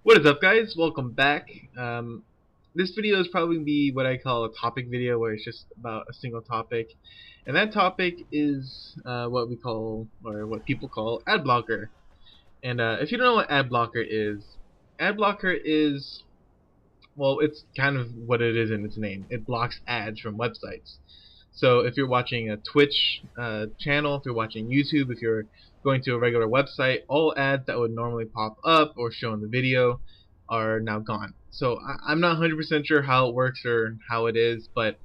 What is up, guys? Welcome back. This video is probably be what I call a topic video, where it's just about a single topic, and that topic is what we call, or what people call, ad blocker. And if you don't know what ad blocker is, well, it's kind of what it is in its name. It blocks ads from websites. So if you're watching a Twitch channel, if you're watching YouTube, if you're going to a regular website, all ads that would normally pop up or show in the video are now gone. So I'm not 100% sure how it works or how it is, but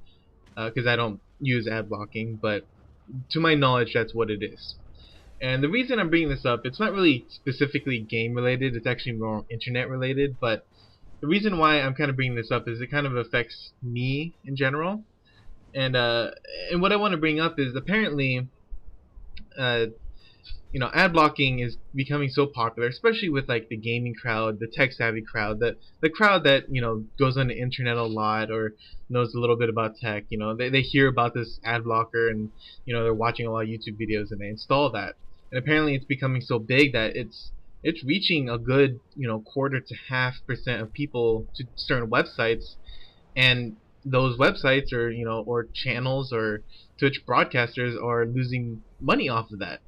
because I don't use ad blocking, but to my knowledge, that's what it is. And the reason I'm bringing this up, it's not really specifically game related, it's actually more internet related, but the reason why I'm kind of bringing this up is it kind of affects me in general. And and what I want to bring up is apparently, uh, ad blocking is becoming so popular, especially with like the gaming crowd, the tech savvy crowd, the crowd that goes on the internet a lot or knows a little bit about tech. They hear about this ad blocker, and they're watching a lot of YouTube videos and they install that. And apparently, it's becoming so big that it's reaching a good quarter to half% of people to certain websites, and those websites or channels or Twitch broadcasters are losing money off of that.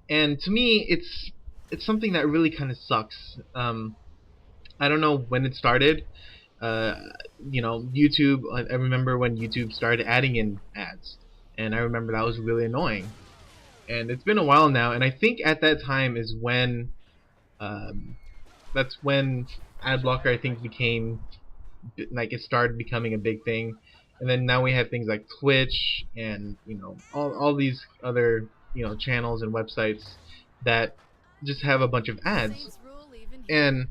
And to me, it's something that really kind of sucks. I don't know when it started. Uh, YouTube. I remember when YouTube started adding in ads, and I remember that was really annoying. And it's been a while now, and I think at that time is when um, that's when ad blocker I think became like it started becoming a big thing. And then now we have things like Twitch and all these other channels and websites that just have a bunch of ads. And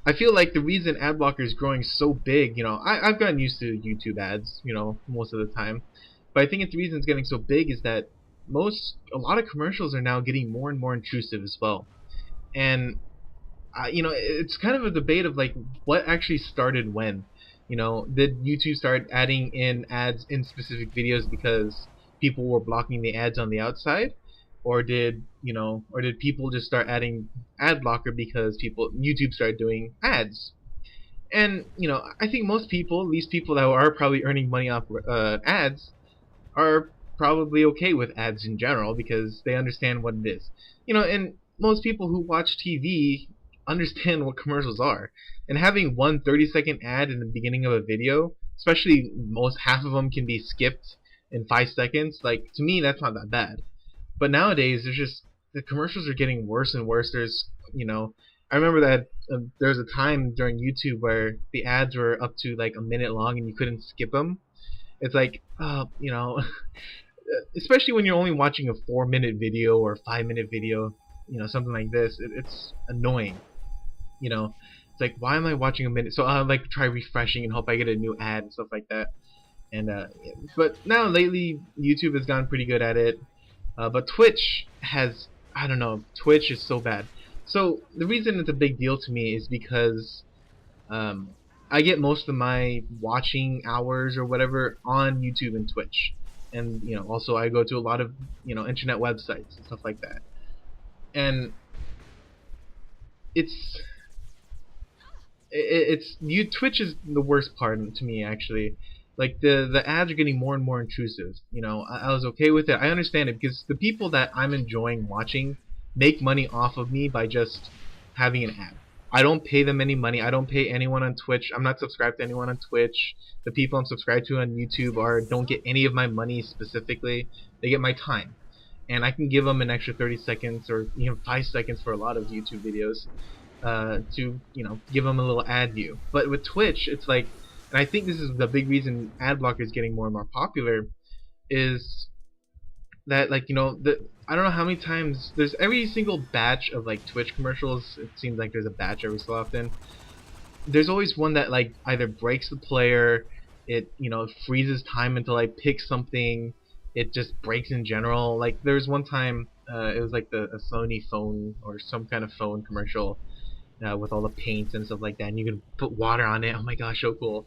I feel like the reason ad blocker is growing so big, I've gotten used to YouTube ads, most of the time, but I think the reason it's getting so big is that a lot of commercials are now getting more and more intrusive as well. And it's kind of a debate of like what actually started when. Did YouTube start adding in ads in specific videos because people were blocking the ads on the outside, or did people just start adding ad blocker because YouTube started doing ads? And I think most people, at least people that are probably earning money off ads, are probably okay with ads in general because they understand what it is. And most people who watch TV understand what commercials are. And having one 30-second ad in the beginning of a video, especially most half of them can be skipped in 5 seconds, like to me that's not that bad. But nowadays there's just the commercials are getting worse and worse. I remember that there was a time during YouTube where the ads were up to like a minute long and you couldn't skip them. It's like, especially when you're only watching a 4-minute video or a 5-minute video, something like this, it's annoying. It's like, why am I watching a minute? So I'll like try refreshing and hope I get a new ad and stuff like that. And but now lately YouTube has gotten pretty good at it. But Twitch has, I don't know, Twitch is so bad. So the reason it's a big deal to me is because I get most of my watching hours or whatever on YouTube and Twitch, and also I go to a lot of internet websites and stuff like that. And it's Twitch is the worst part to me, actually. Like the ads are getting more and more intrusive. I was okay with it. I understand it because the people that I'm enjoying watching make money off of me by just having an ad. I don't pay them any money. I don't pay anyone on Twitch. I'm not subscribed to anyone on Twitch. The people I'm subscribed to on YouTube don't get any of my money specifically. They get my time. And I can give them an extra 30 seconds or 5 seconds for a lot of YouTube videos to give them a little ad view. But with Twitch, it's like, and I think this is the big reason ad blocker is getting more and more popular, is that like I don't know how many times there's every single batch of like Twitch commercials. It seems like there's a batch every so often. There's always one that like either breaks the player, it freezes time until I pick something, it just breaks in general. Like there was one time it was like a Sony phone or some kind of phone commercial with all the paints and stuff like that, and you can put water on it. Oh my gosh, so cool.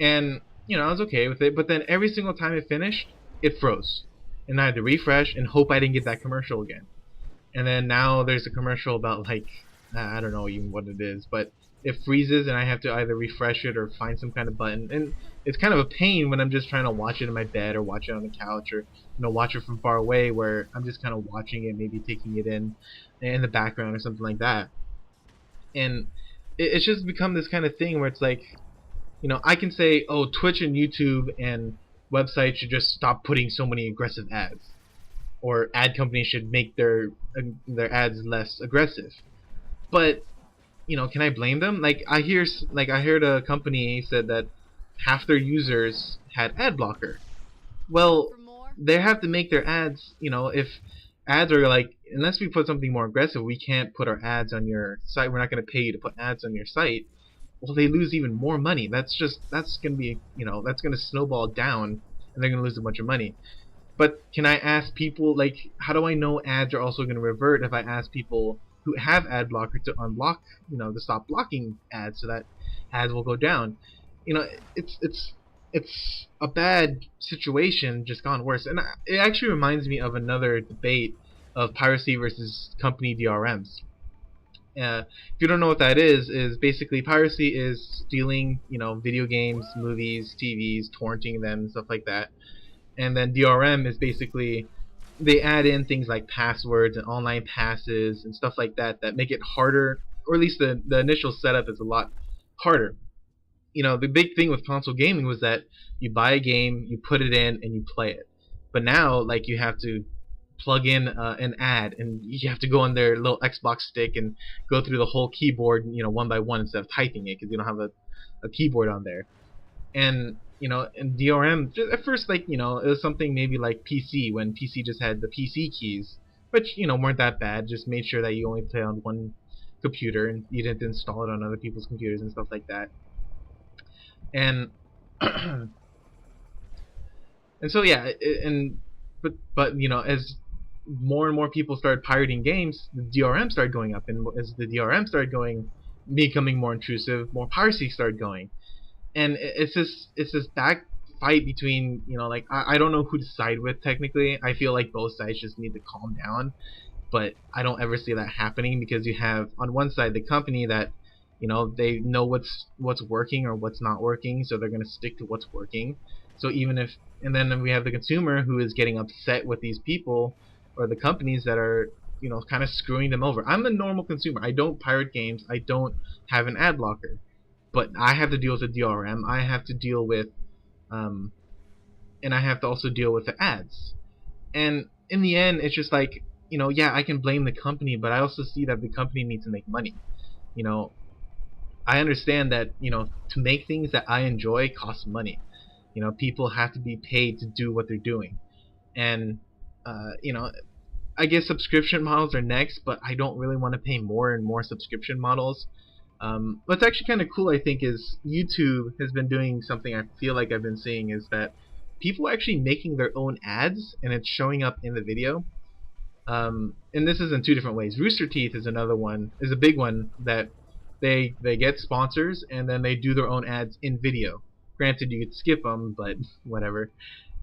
And I was okay with it, but then every single time it finished, it froze, and I had to refresh and hope I didn't get that commercial again. And then now there's a commercial about like I don't know even what it is, but it freezes and I have to either refresh it or find some kind of button. And it's kind of a pain when I'm just trying to watch it in my bed or watch it on the couch or watch it from far away where I'm just kind of watching it, maybe taking it in the background or something like that. And it's just become this kind of thing where it's like, I can say, oh, Twitch and YouTube and websites should just stop putting so many aggressive ads, or ad companies should make their ads less aggressive. But can I blame them? I heard a company said that half their users had ad blocker. Well, they have to make their ads. If ads are like, unless we put something more aggressive, we can't put our ads on your site. We're not going to pay you to put ads on your site. Well, they lose even more money. That's going to be that's going to snowball down, and they're going to lose a bunch of money. But can I ask people, like, how do I know ads are also going to revert if I ask people who have ad blocker to unblock, to stop blocking ads so that ads will go down? You know, it's a bad situation just gone worse. And it actually reminds me of another debate of piracy versus company DRMs. If you don't know what that is basically piracy is stealing, video games, movies, TVs, torrenting them, stuff like that. And then DRM is basically they add in things like passwords and online passes and stuff like that that make it harder, or at least the initial setup is a lot harder. The big thing with console gaming was that you buy a game, you put it in, and you play it. But now, like, you have to plug in an ad, and you have to go on their little Xbox stick and go through the whole keyboard, one by one instead of typing it because you don't have a keyboard on there. And in DRM, at first, like, it was something maybe like PC, when PC just had the PC keys, which weren't that bad. Just made sure that you only play on one computer and you didn't install it on other people's computers and stuff like that. And and so yeah, but as more and more people started pirating games, the DRM started going up, and as the DRM started becoming more intrusive, more piracy started going. And it's this back fight between, like, I don't know who to side with technically. I feel like both sides just need to calm down, but I don't ever see that happening because you have on one side the company that they know what's working or what's not working, so they're going to stick to what's working. So even if and then we have the consumer who is getting upset with these people or the companies that are kind of screwing them over. I'm a normal consumer. I don't pirate games. I don't have an ad blocker, but I have to deal with the DRM. I have to deal with um, and I have to also deal with the ads. And in the end, it's just like, yeah, I can blame the company, but I also see that the company needs to make money. You know, I understand that, to make things that I enjoy costs money. People have to be paid to do what they're doing. And, I guess subscription models are next, but I don't really want to pay more and more subscription models. What's actually kind of cool, I think, is YouTube has been doing something I feel like I've been seeing is that people are actually making their own ads and it's showing up in the video. And this is in two different ways. Rooster Teeth is another one, is a big one that they get sponsors and then they do their own ads in video. Granted, you could skip them, but whatever.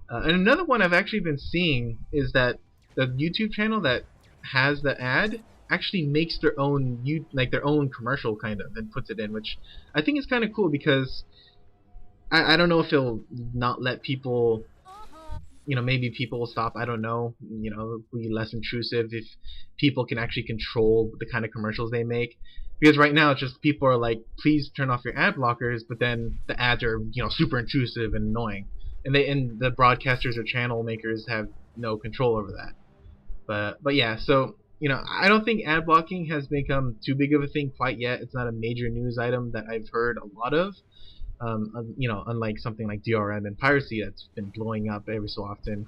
And another one I've actually been seeing is that the YouTube channel that has the ad actually makes their own their own commercial kind of and puts it in, which I think is kind of cool because I don't know if it'll not let people, maybe people will stop. I don't know. Be less intrusive if people can actually control the kind of commercials they make. Because right now it's just people are like, please turn off your ad blockers, but then the ads are super intrusive and annoying, and the broadcasters or channel makers have no control over that. But yeah, so I don't think ad blocking has become too big of a thing quite yet. It's not a major news item that I've heard a lot of. Unlike something like DRM and piracy that's been blowing up every so often.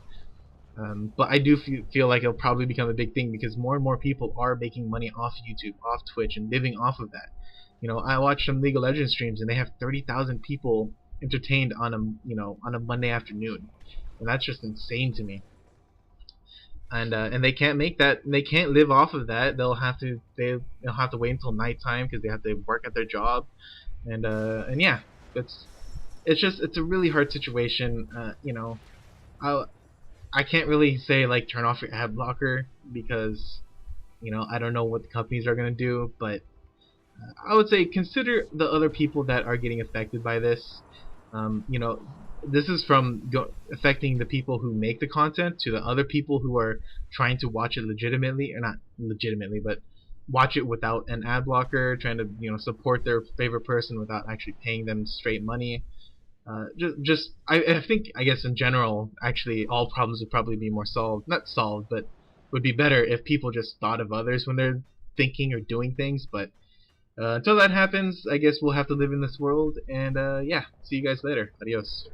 But I do feel like it'll probably become a big thing because more and more people are making money off YouTube, off Twitch, and living off of that. I watch some League of Legends streams and they have 30,000 people entertained on a Monday afternoon, and that's just insane to me. And they can't make that. They can't live off of that. They'll have to wait until nighttime because they have to work at their job, and yeah, it's a really hard situation. I I can't really say like turn off your ad blocker because I don't know what the companies are gonna do, but I would say consider the other people that are getting affected by this. You know, this is from affecting the people who make the content to the other people who are trying to watch it legitimately, or not legitimately, but watch it without an ad blocker, trying to support their favorite person without actually paying them straight money. I think, I guess in general, actually, all problems would probably be more solved, not solved, but would be better if people just thought of others when they're thinking or doing things. But until that happens, I guess we'll have to live in this world. And yeah, see you guys later. Adios.